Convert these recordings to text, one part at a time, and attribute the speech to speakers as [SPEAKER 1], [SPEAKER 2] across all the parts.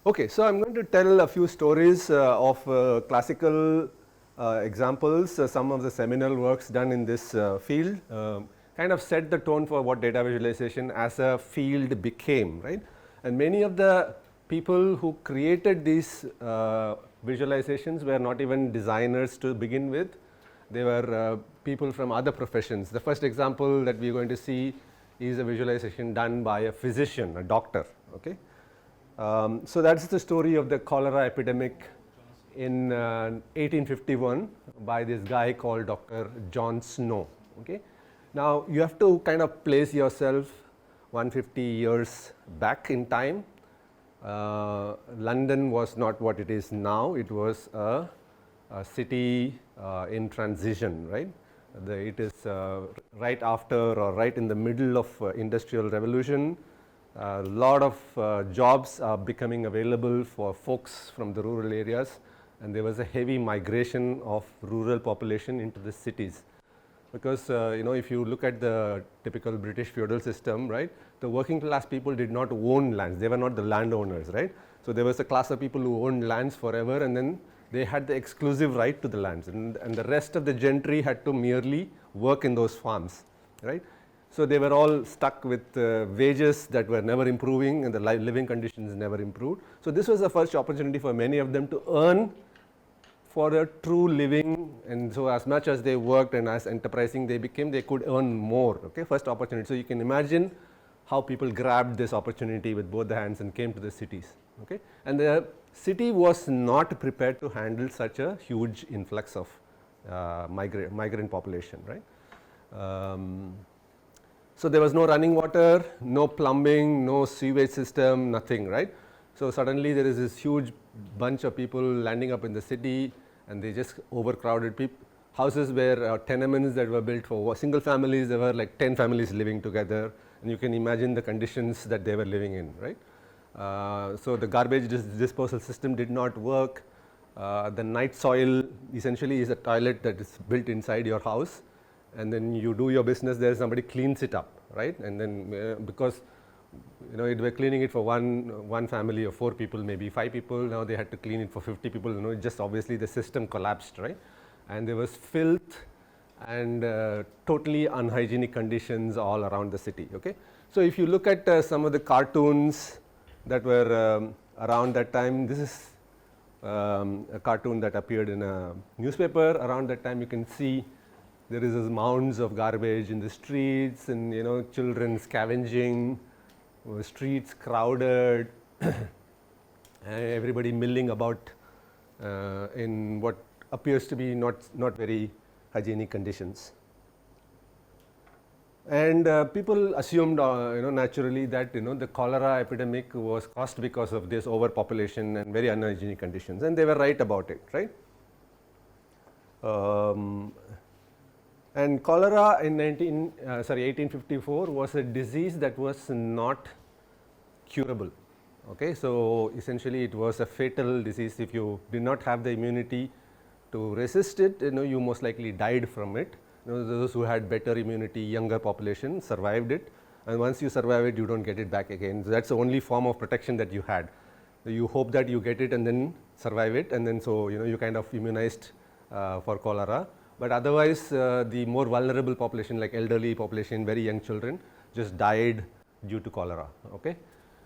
[SPEAKER 1] Okay, so I'm going to tell a few stories of classical examples, some of the seminal works done in this field, kind of set the tone for what data visualization as a field became, right? And many of the people who created these visualizations were not even designers to begin with. They were people from other professions. The first example that we are going to see is a visualization done by a physician, a doctor, okay? So that's the story of the cholera epidemic in 1851 by this guy called Dr. John Snow. Okay? Now you have to kind of place yourself 150 years back in time. London was not what it is now. It was a city in transition, right? It is right after or right in the middle of industrial revolution. A lot of jobs are becoming available for folks from the rural areas, and there was a heavy migration of rural population into the cities. Because if you look at the typical British feudal system, right, the working class people did not own lands. They were not the landowners, right? So there was a class of people who owned lands forever, and then they had the exclusive right to the lands, and the rest of the gentry had to merely work in those farms, right? So they were all stuck with wages that were never improving, and the living conditions never improved. So this was the first opportunity for many of them to earn for a true living, and so as much as they worked and as enterprising they became, they could earn more. Okay, first opportunity. So you can imagine how people grabbed this opportunity with both the hands and came to the cities. Okay, and the city was not prepared to handle such a huge influx of migrant population, right? So there was no running water, no plumbing, no sewage system, nothing, right? So suddenly there is this huge bunch of people landing up in the city, and they just overcrowded houses were tenements that were built for single families. There were like 10 families living together, and you can imagine the conditions that they were living in, right? So the garbage disposal system did not work. The night soil essentially is a toilet that is built inside your house, and then you do your business there, somebody cleans it up, right? And then because they were cleaning it for one family of 4 people, maybe 5 people, now they had to clean it for 50 people. Just obviously the system collapsed, right? And there was filth and totally unhygienic conditions all around the city. Okay, so if you look at some of the cartoons that were around that time, this is a cartoon that appeared in a newspaper around that time. You can see there is this mounds of garbage in the streets, and children scavenging, streets crowded, and everybody milling about in what appears to be not very hygienic conditions. And people assumed naturally that the cholera epidemic was caused because of this overpopulation and very unhygienic conditions, and they were right about it, right? And cholera in 1854 was a disease that was not curable. Okay, so essentially it was a fatal disease. If you did not have the immunity to resist it, you most likely died from it. Those who had better immunity, younger population, survived it, and once you survive it, you don't get it back again. So that's the only form of protection that you had. You hope that you get it and then survive it, and then so you kind of immunized for cholera. But otherwise, the more vulnerable population, like elderly population, very young children, just died due to cholera. Okay,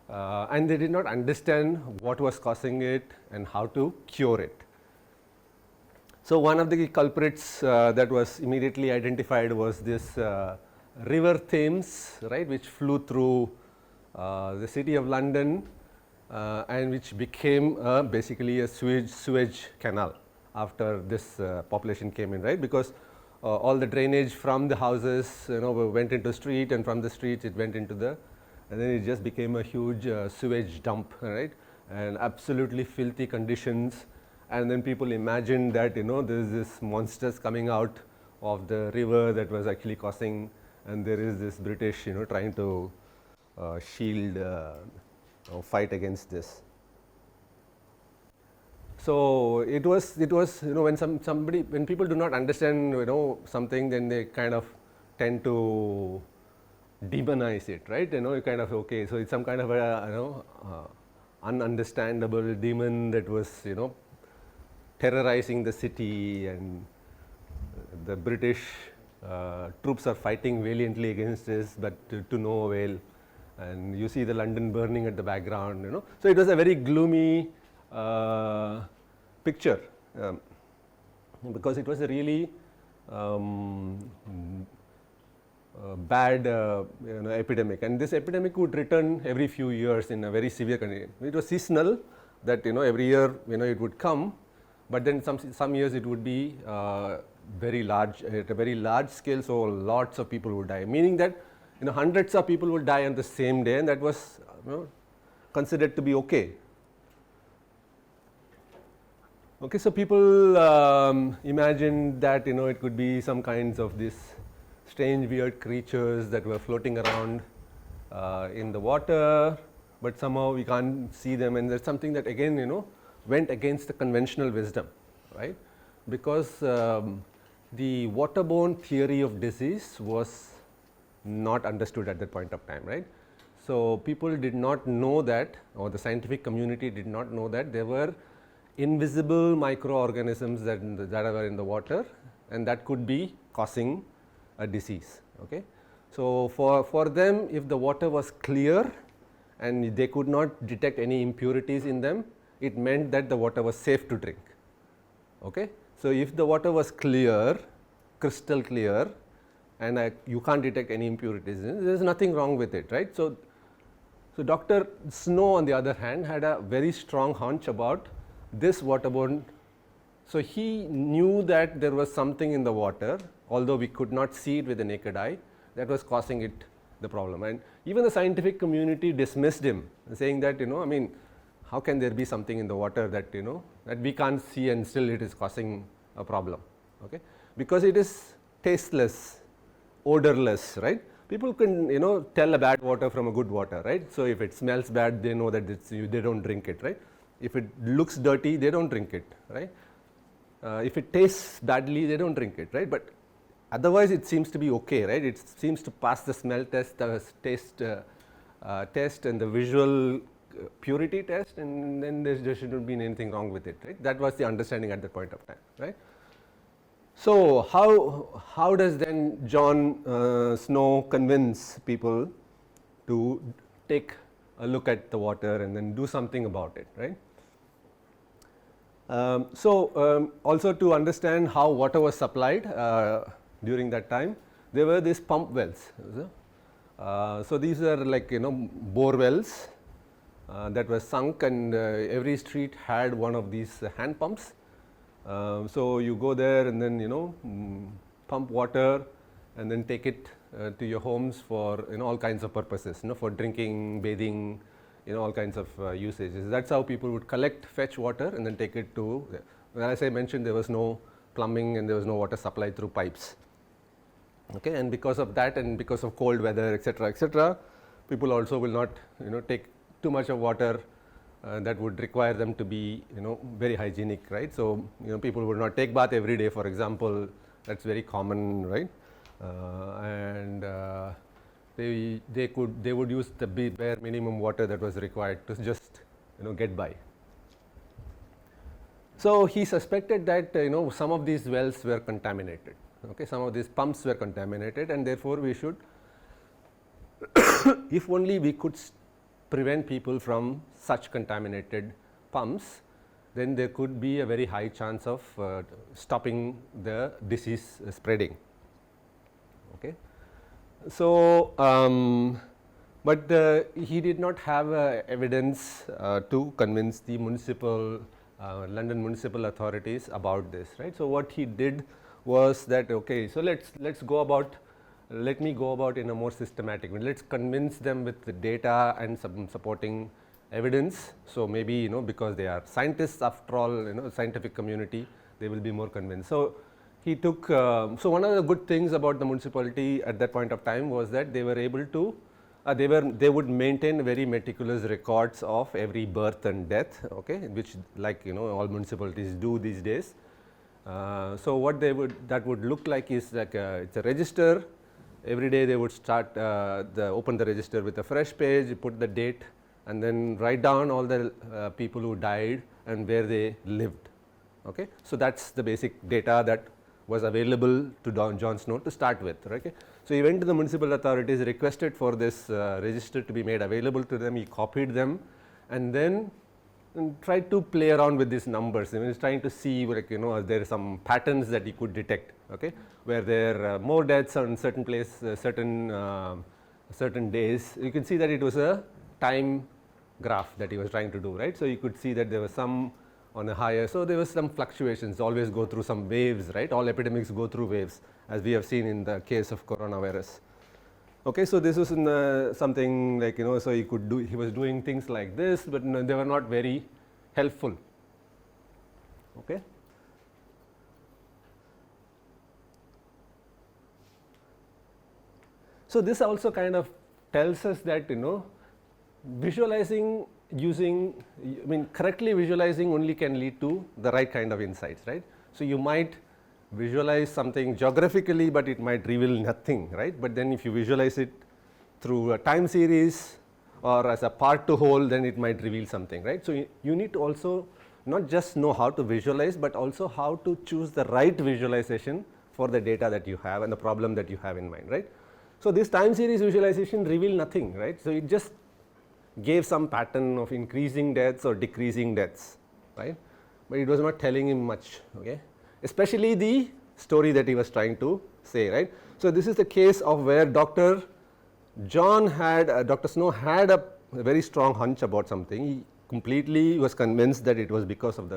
[SPEAKER 1] and they did not understand what was causing it and how to cure it. So one of the culprits that was immediately identified was this river Thames, right, which flew through the city of London and which became basically a sewage canal after this population came in, right? Because all the drainage from the houses went into the street, and from the streets it went into and then it just became a huge sewage dump, right? And absolutely filthy conditions. And then people imagined that there is this monsters coming out of the river that was actually causing, and there is this British trying to shield or fight against this. So it was when people do not understand something, then they kind of tend to demonize it, right? You kind of, okay, so it's some kind of a ununderstandable demon that was, terrorizing the city, and the British troops are fighting valiantly against this, but to no avail. And you see the London burning at the background, So it was a very gloomy picture, because it was a really bad epidemic, and this epidemic would return every few years in a very severe condition. It was seasonal, that every year it would come, but then some years it would be very large, at a very large scale, so lots of people would die, meaning that hundreds of people would die on the same day, and that was considered to be okay. Okay, so people imagined that it could be some kinds of these strange weird creatures that were floating around in the water, but somehow we can't see them, and that's something that again went against the conventional wisdom, right? Because the waterborne theory of disease was not understood at that point of time, right? So people did not know that, or the scientific community did not know that there were invisible microorganisms that were in the water, and that could be causing a disease. Okay, so for them, if the water was clear and they could not detect any impurities in them, it meant that the water was safe to drink. Okay, so if the water was clear, crystal clear, and you can't detect any impurities in it, there is nothing wrong with it, right? So Dr. Snow, on the other hand, had a very strong hunch about this waterborne. So he knew that there was something in the water, although we could not see it with the naked eye, that was causing it the problem. And even the scientific community dismissed him, saying that I mean, how can there be something in the water that that we can't see and still it is causing a problem? Okay, because it is tasteless, odorless, right? People can tell a bad water from a good water, right? So if it smells bad, they know that they don't drink it, right? If it looks dirty, they don't drink it, right? If it tastes badly, they don't drink it, right? But otherwise it seems to be okay, right? It seems to pass the smell test, the taste test, and the visual purity test, and then there shouldn't be anything wrong with it, right? That was the understanding at that point of time, right? So how does then John Snow convince people to take a look at the water and then do something about it, right? Also to understand how water was supplied during that time, there were these pump wells. So these are like bore wells that were sunk, and every street had one of these hand pumps. So you go there and then pump water and then take it to your homes for all kinds of purposes, for drinking, bathing, all kinds of usages. That's how people would collect, fetch water and then take it to, as I mentioned, there was no plumbing and there was no water supply through pipes. Okay, and because of that and because of cold weather, etc., people also will not take too much of water that would require them to be very hygienic, right? So people would not take bath every day, for example. That's very common, right? And they would use the bare minimum water that was required to just get by. So he suspected that some of these wells were contaminated. Okay, some of these pumps were contaminated, and therefore we should, if only we could prevent people from such contaminated pumps, then there could be a very high chance of stopping the disease spreading. Okay. So, but he did not have evidence to convince the London municipal authorities about this, right? So what he did was that, okay, so let me go about in a more systematic way. Let's convince them with the data and some supporting evidence. So maybe because they are scientists after all, scientific community, they will be more convinced. So he took. So one of the good things about the municipality at that point of time was that they were able to. They would maintain very meticulous records of every birth and death. Okay, which all municipalities do these days. So what that would look like is like it's a register. Every day they would start open the register with a fresh page, put the date and then write down all the people who died and where they lived. Okay? So, that is the basic data that was available to John Snow to start with. Okay? So, he went to the municipal authorities, requested for this register to be made available to them, he copied them, and then tried to play around with these numbers. He was trying to see, like, there are some patterns that he could detect, okay, where there are more deaths on certain place, certain days. You can see that it was a time graph that he was trying to do, right. So, you could see that there was some on a higher, so there was some fluctuations, always go through some waves, right. All epidemics go through waves, as we have seen in the case of coronavirus. Okay, so this was in something like, so he was doing things like this, but they were not very helpful. Okay. So this also kind of tells us that, visualizing correctly visualizing only can lead to the right kind of insights, right. So you might visualize something geographically, but it might reveal nothing, right. But then if you visualize it through a time series or as a part to whole, then it might reveal something, right. So you need to also not just know how to visualize, but also how to choose the right visualization for the data that you have and the problem that you have in mind, right. So this time series visualization revealed nothing, right. So it just gave some pattern of increasing deaths or decreasing deaths, right, but it was not telling him much, okay, especially the story that he was trying to say, right. So this is the case of where Dr. Snow had a very strong hunch about something. He completely was convinced that it was because of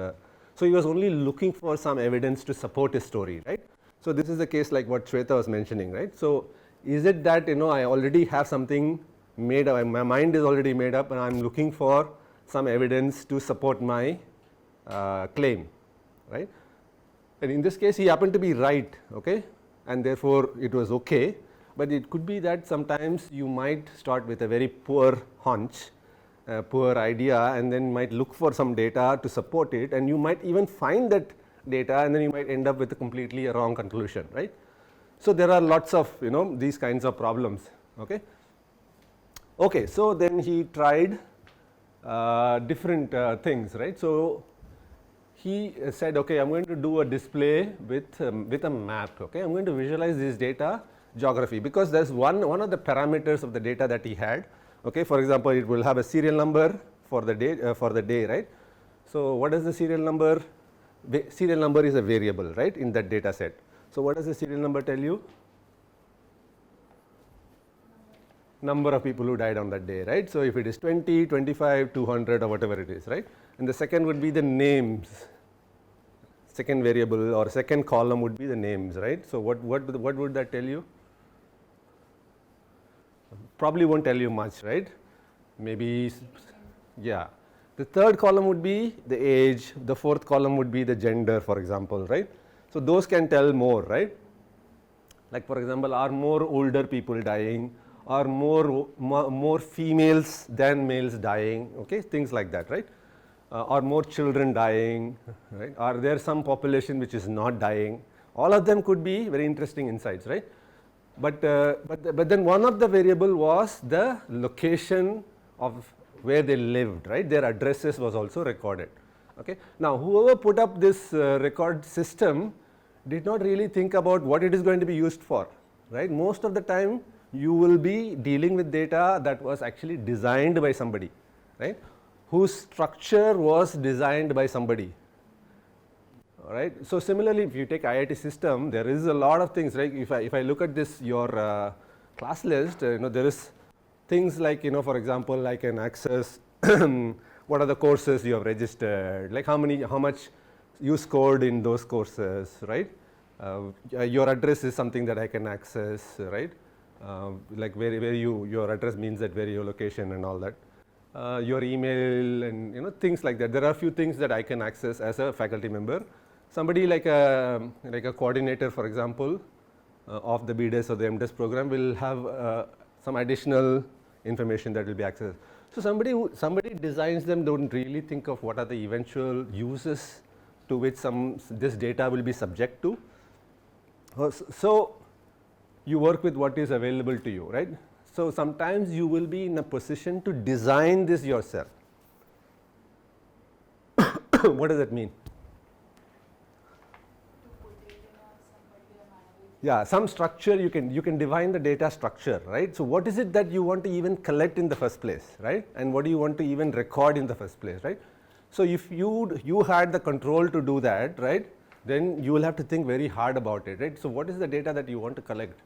[SPEAKER 1] so he was only looking for some evidence to support his story, right. So this is the case like what Shweta was mentioning, right. So is it that, I already have something made up, my mind is already made up and I am looking for some evidence to support my claim, right. And in this case he happened to be right, okay, and therefore it was okay, but it could be that sometimes you might start with a very poor hunch, poor idea, and then might look for some data to support it, and you might even find that data and then you might end up with a completely wrong conclusion, right. So there are lots of these kinds of problems, okay. Okay, so then he tried different things, right. So he said, okay, I am going to do a display with a map, okay, I am going to visualize this data geography, because there is one of the parameters of the data that he had, okay. For example, it will have a serial number for the day, right. So what is the serial number? Serial number is a variable, right, in that data set. So what does the serial number tell you? Number of people who died on that day, right. So if it is 20, 25, 200 or whatever it is, right. And the second would be the names, second variable or second column would be the names, right. So what would that tell you? Probably won't tell you much, right. Maybe, yeah. The third column would be the age, the fourth column would be the gender, for example, right. So those can tell more, right. Like for example, are more older people dying, or more females than males dying, okay, things like that, right. Or more children dying, right. Are there some population which is not dying? All of them could be very interesting insights, right. But then one of the variable was the location of where they lived, right. Their addresses was also recorded, okay. Now whoever put up this record system did not really think about what it is going to be used for, right. Most of the time you will be dealing with data that was actually designed by somebody, right, whose structure was designed by somebody. All right. So similarly, if you take IIT system, there is a lot of things, right. If I look at this your class list, there is things like, for example, I can access what are the courses you have registered, like how much you scored in those courses, right. Your address is something that I can access, right. Like where your address means that where your location and all that. Your email and things like that. There are a few things that I can access as a faculty member. Somebody like a coordinator, for example, of the BDES or the MDES program will have some additional information that will be accessed. So somebody designs them don't really think of what are the eventual uses to which this data will be subject to. So you work with what is available to you, right? So sometimes you will be in a position to design this yourself. What does that mean? Yeah, some structure you can define the data structure, right? So what is it that you want to even collect in the first place, right? And what do you want to even record in the first place, right? So if you had the control to do that, right, then you will have to think very hard about it, right? So what is the data that you want to collect?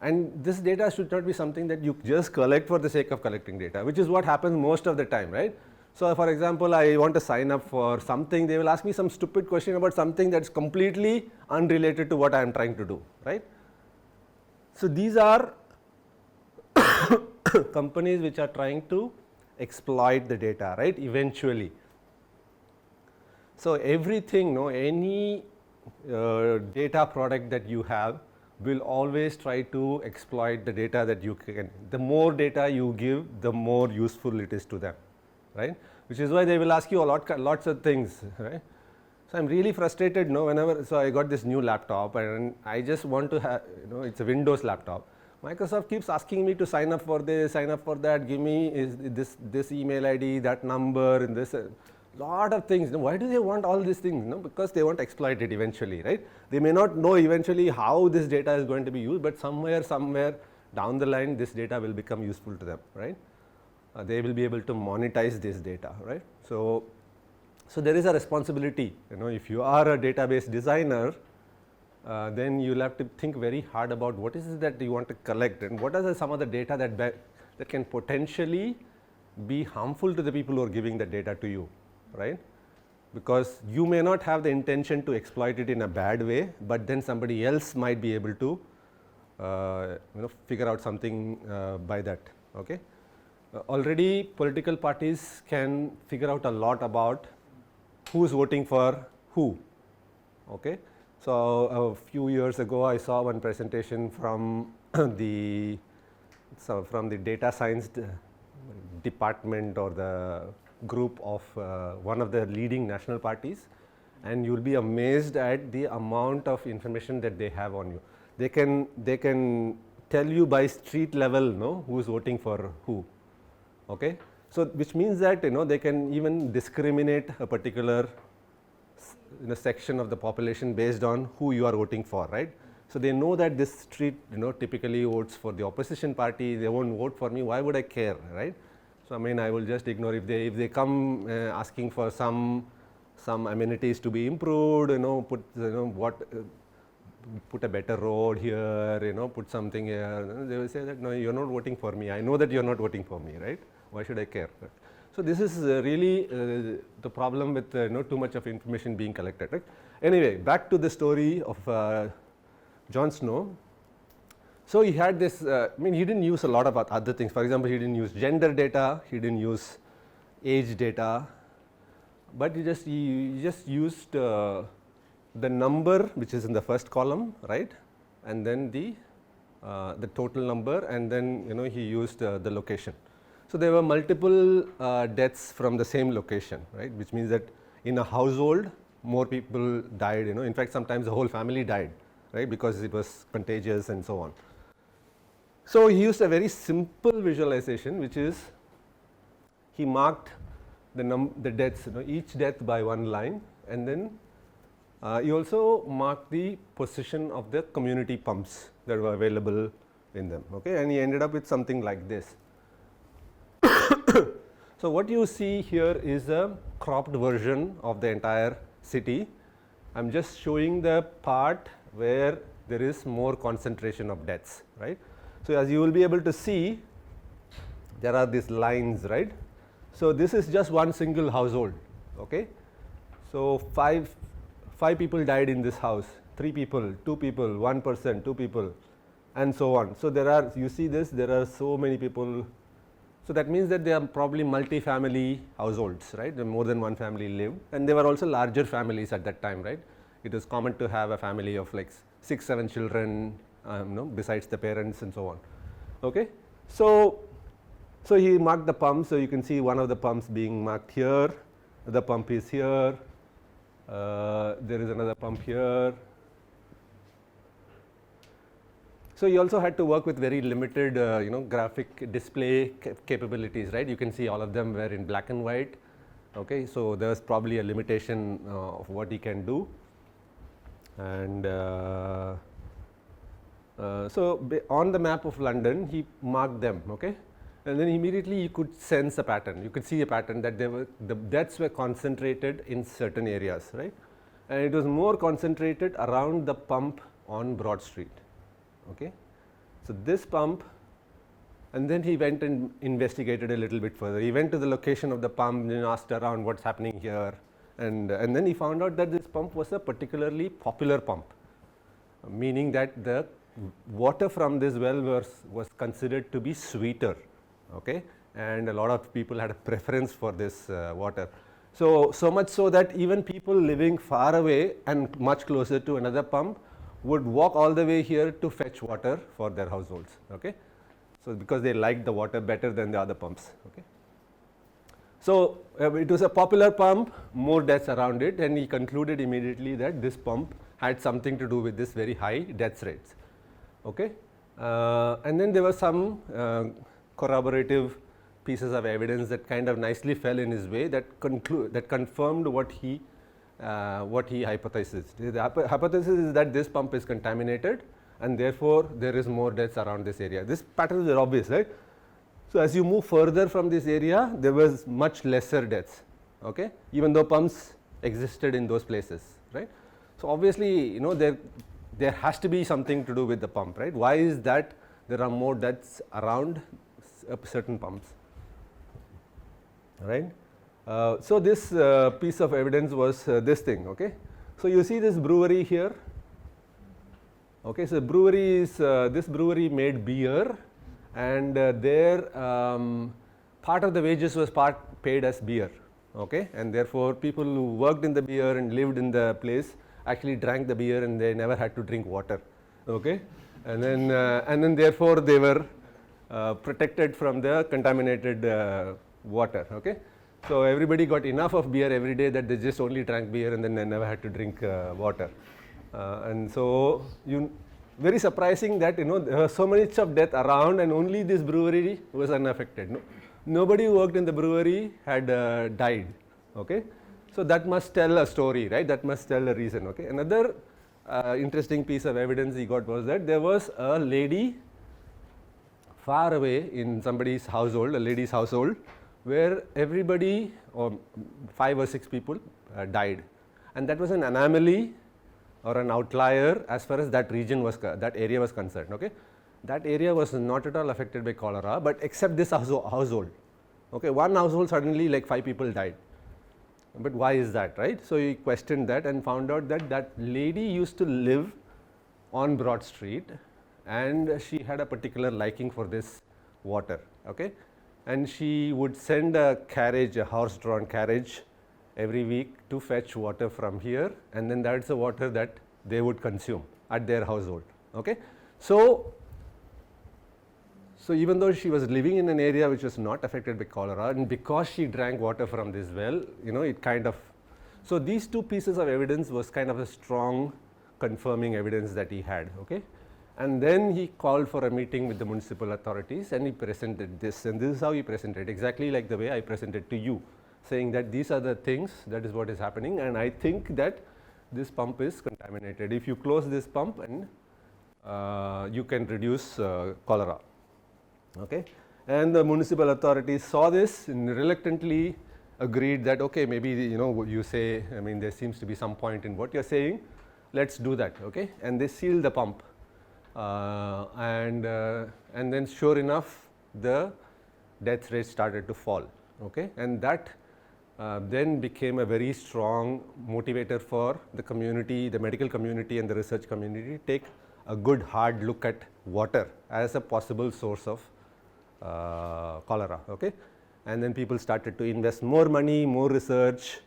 [SPEAKER 1] And this data should not be something that you just collect for the sake of collecting data, which is what happens most of the time, right? So for example, I want to sign up for something, they will ask me some stupid question about something that's completely unrelated to what I am trying to do, right? So these are companies which are trying to exploit the data, right, eventually. So everything, any data product that you have will always try to exploit the data that you can. The more data you give, the more useful it is to them, right? Which is why they will ask you lots of things, right? So I'm really frustrated, whenever, so I got this new laptop and I just want to have, it's a Windows laptop. Microsoft keeps asking me to sign up for this, sign up for that, give me this email ID, that number, and this lot of things. Why do they want all these things? Because they want to exploit it eventually, right? They may not know eventually how this data is going to be used, but somewhere down the line, this data will become useful to them, right? They will be able to monetize this data, right? So there is a responsibility. If you are a database designer, then you'll have to think very hard about what is it that you want to collect and what are some of the data that can potentially be harmful to the people who are giving the data to you, right? Because you may not have the intention to exploit it in a bad way, but then somebody else might be able to figure out something by that, okay? Already political parties can figure out a lot about who is voting for who, okay? So a few years ago I saw one presentation from the data science department or the group of one of the leading national parties, and you will be amazed at the amount of information that they have on you. They can tell you by street level, who is voting for who, okay? So which means that they can even discriminate a particular section of the population based on who you are voting for, right? So they know that this street typically votes for the opposition party, they won't vote for me, why would I care, right? So I mean, I will just ignore if they come asking for some amenities to be improved, put a better road here, put something here, they will say that no, you're not voting for me, I know that you're not voting for me, right? Why should I care? So this is really the problem with too much of information being collected, right? Anyway, back to the story of Jon Snow. So he had this, he didn't use a lot of other things. For example, he didn't use gender data, he didn't use age data, but he just used the number which is in the first column, right? And then the total number, and then he used the location. So there were multiple deaths from the same location, right? Which means that in a household, more people died. In fact, sometimes the whole family died, right? Because it was contagious and so on. So he used a very simple visualization, which is he marked the deaths, each death by one line, and then he also marked the position of the community pumps that were available in them. Okay, and he ended up with something like this. So what you see here is a cropped version of the entire city. I am just showing the part where there is more concentration of deaths, right? So as you will be able to see, there are these lines, right? So this is just one single household, okay? So five people died in this house, 3 people, 2 people, 1 person, 2 people, and so on. So there are, you see this, there are so many people. So that means that they are probably multi-family households, right? More than one family lived, and they were also larger families at that time, right? It was common to have a family of like 6, 7 children, besides the parents and so on. Okay, so he marked the pumps. So you can see one of the pumps being marked here. The pump is here. There is another pump here. So you also had to work with very limited, graphic display capabilities, right? You can see all of them were in black and white. Okay, so there was probably a limitation of what he can do, and so on the map of London, he marked them. Okay, and then immediately you could sense a pattern. You could see a pattern that the deaths were concentrated in certain areas, right? And it was more concentrated around the pump on Broad Street. Okay, so this pump, and then he went and investigated a little bit further. He went to the location of the pump and asked around what's happening here, and then he found out that this pump was a particularly popular pump, meaning that the water from this well was considered to be sweeter, okay, and a lot of people had a preference for this water. So much so that even people living far away and much closer to another pump would walk all the way here to fetch water for their households. Okay. So because they liked the water better than the other pumps. Okay. So it was a popular pump, more deaths around it, and he concluded immediately that this pump had something to do with this very high death rates. Okay. And then there were some corroborative pieces of evidence that kind of nicely fell in his way that confirmed what he hypothesized. The hypothesis is that this pump is contaminated, and therefore there is more deaths around this area. This patterns are obvious, right? So as you move further from this area, there was much lesser deaths, okay, even though pumps existed in those places, right? So obviously, there has to be something to do with the pump, right? Why is that there are more deaths around certain pumps, right? So this piece of evidence was this thing, okay. So you see this brewery here. Okay, so brewery is this brewery made beer, and their part of the wages was paid as beer. Okay, and therefore people who worked in the beer and lived in the place actually drank the beer, and they never had to drink water. Okay, and then therefore they were protected from the contaminated water. Okay, so everybody got enough of beer every day that they just only drank beer, and then they never had to drink water. And so very surprising that there was so much of death around, and only this brewery was unaffected. Nobody who worked in the brewery had died. Okay, so that must tell a story, right? That must tell a reason. Okay, another interesting piece of evidence he got was that there was a lady far away in somebody's household, a lady's household, where everybody, or 5 or 6 people, died, and that was an anomaly or an outlier as far as that area was concerned. Okay, that area was not at all affected by cholera, but except this household. Okay, one household suddenly like 5 people died, but why is that, right? So he questioned that and found out that that lady used to live on Broad Street, and she had a particular liking for this water. Okay, and she would send a carriage, a horse-drawn carriage, every week to fetch water from here, and then that's the water that they would consume at their household. Okay, so even though she was living in an area which was not affected by cholera, and because she drank water from this well, it kind of, so these two pieces of evidence was kind of a strong confirming evidence that he had. Okay, and then he called for a meeting with the municipal authorities, and he presented this, and this is how he presented, exactly like the way I presented to you, saying that these are the things, that is what is happening, and I think that this pump is contaminated. If you close this pump, and you can reduce cholera. Okay, and the municipal authorities saw this and reluctantly agreed that okay, maybe you say, I mean, there seems to be some point in what you're saying, let's do that. Okay, and they sealed the pump, and then sure enough the death rate started to fall. Okay, and that then became a very strong motivator for the community, the medical community and the research community to take a good hard look at water as a possible source of cholera. Okay, and then people started to invest more money, more research,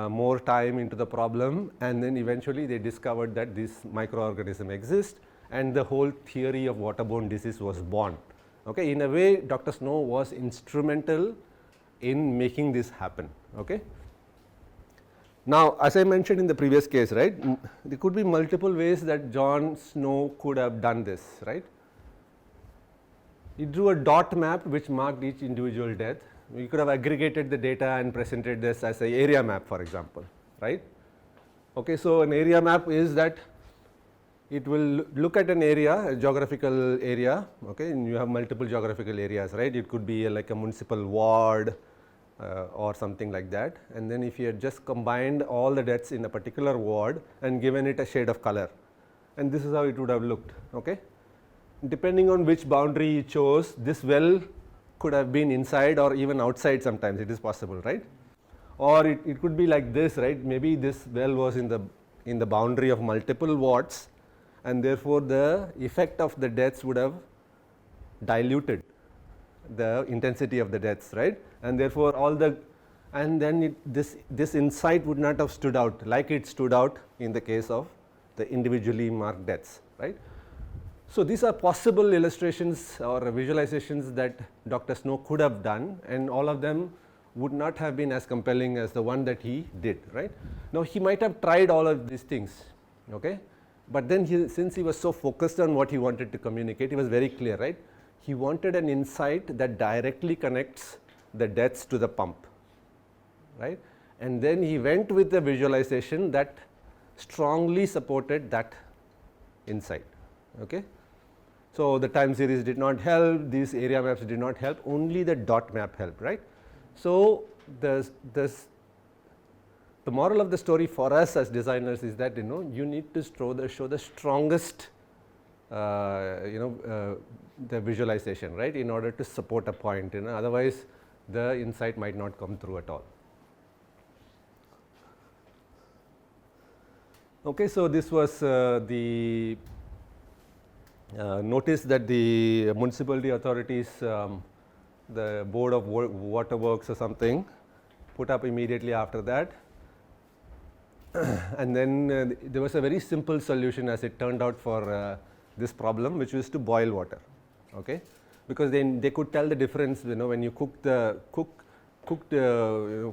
[SPEAKER 1] more time into the problem, and then eventually they discovered that this microorganism exists, and the whole theory of waterborne disease was born. Okay, in a way Dr. Snow was instrumental in making this happen. Okay, Now, as I mentioned in the previous case, right, there could be multiple ways that John Snow could have done this, right. He drew a dot map which marked each individual death. We could have aggregated the data and presented this as an area map, for example, right. Okay, so an area map is that it will look at an area, a geographical area, okay, and you have multiple geographical areas, right. It could be like a municipal ward or something like that, and then if you had just combined all the deaths in a particular ward and given it a shade of color, and this is how it would have looked, okay. Depending on which boundary you chose, this well could have been inside or even outside, sometimes it is possible, right. Or it could be like this, right, maybe this well was in the boundary of multiple wards, and therefore the effect of the deaths would have diluted the intensity of the deaths, right, and therefore all the, and then this insight would not have stood out like it stood out in the case of the individually marked deaths, right. So these are possible illustrations or visualizations that Dr. Snow could have done, and all of them would not have been as compelling as the one that he did, right. Now, he might have tried all of these things, okay, but then since he was so focused on what he wanted to communicate, he was very clear, right. He wanted an insight that directly connects the deaths to the pump, right, and then he went with the visualization that strongly supported that insight, okay. So the time series did not help, these area maps did not help, only the dot map helped, right. So the moral of the story for us as designers is that, you need to show the strongest the visualization, right, in order to support a point, otherwise the insight might not come through at all. Okay, so this was the notice that the municipality authorities, the Board of Waterworks or something, put up immediately after that. And then there was a very simple solution, as it turned out, for this problem, which was to boil water, okay, because then they could tell the difference, when you cooked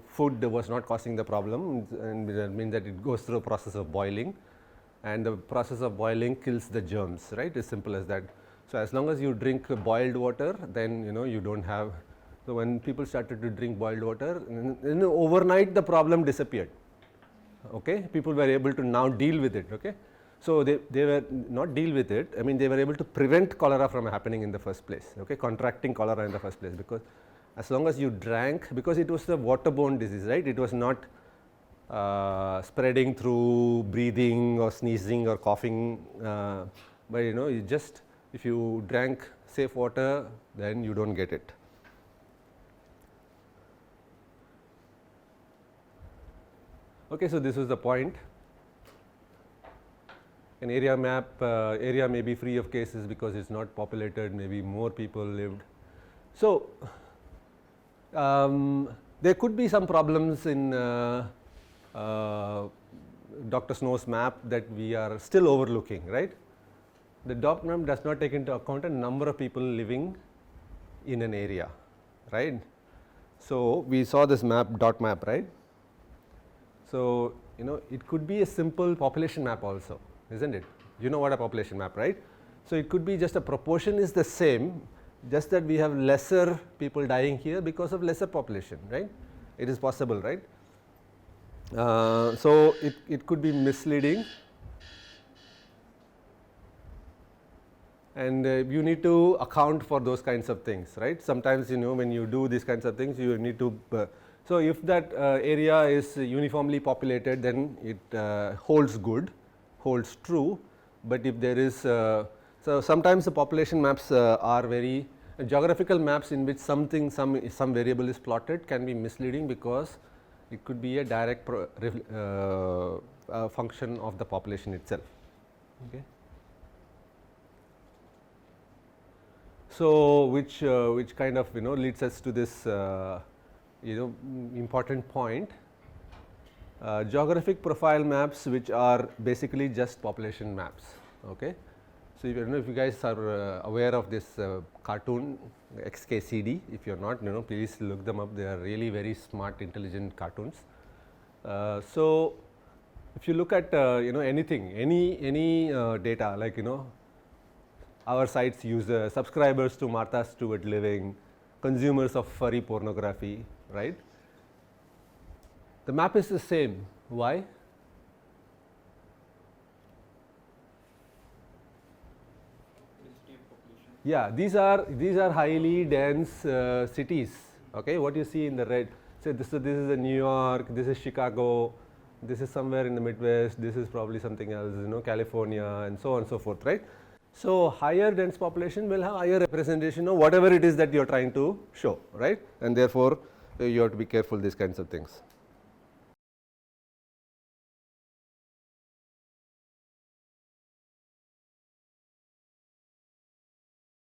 [SPEAKER 1] food was not causing the problem, and that means that it goes through a process of boiling, and the process of boiling kills the germs, right, as simple as that. So as long as you drink boiled water, then you don't have. So when people started to drink boiled water, overnight the problem disappeared, okay, people were able to now deal with it, okay. So they were not deal with it, I mean they were able to prevent cholera from happening in the first place, okay, contracting cholera in the first place, because as long as you drank, because it was a waterborne disease, right, it was not spreading through breathing or sneezing or coughing, but you just, if you drank safe water, then you don't get it. Okay, so this is the point. An area map, area may be free of cases because it's not populated, maybe more people lived. So there could be some problems in Dr. Snow's map that we are still overlooking, right. The dot map does not take into account a number of people living in an area, right. So we saw this map, dot map, right. So it could be a simple population map also, isn't it? You know what a population map, right? So it could be just a proportion is the same, just that we have lesser people dying here because of lesser population, right? It is possible, right? So it could be misleading, and you need to account for those kinds of things, right? Sometimes when you do these kinds of things, you need to so if that area is uniformly populated, then it holds good, holds true. But if there is so sometimes the population maps are very geographical maps in which some variable is plotted can be misleading, because it could be a direct function of the population itself, okay. So which kind of leads us to this important point, geographic profile maps, which are basically just population maps, okay. So if you guys are aware of this cartoon XKCD, if you are not, please look them up, they are really very smart, intelligent cartoons. So if you look at anything, any data like our site's users, subscribers to Martha Stewart Living, consumers of furry pornography, right? The map is the same. Why? Yeah, these are highly dense cities. Okay, what you see in the red. So this is New York. This is Chicago. This is somewhere in the Midwest. This is probably something else. California, and so on and so forth, right? So higher dense population will have higher representation of whatever it is that you are trying to show, right? And therefore, you have to be careful these kinds of things.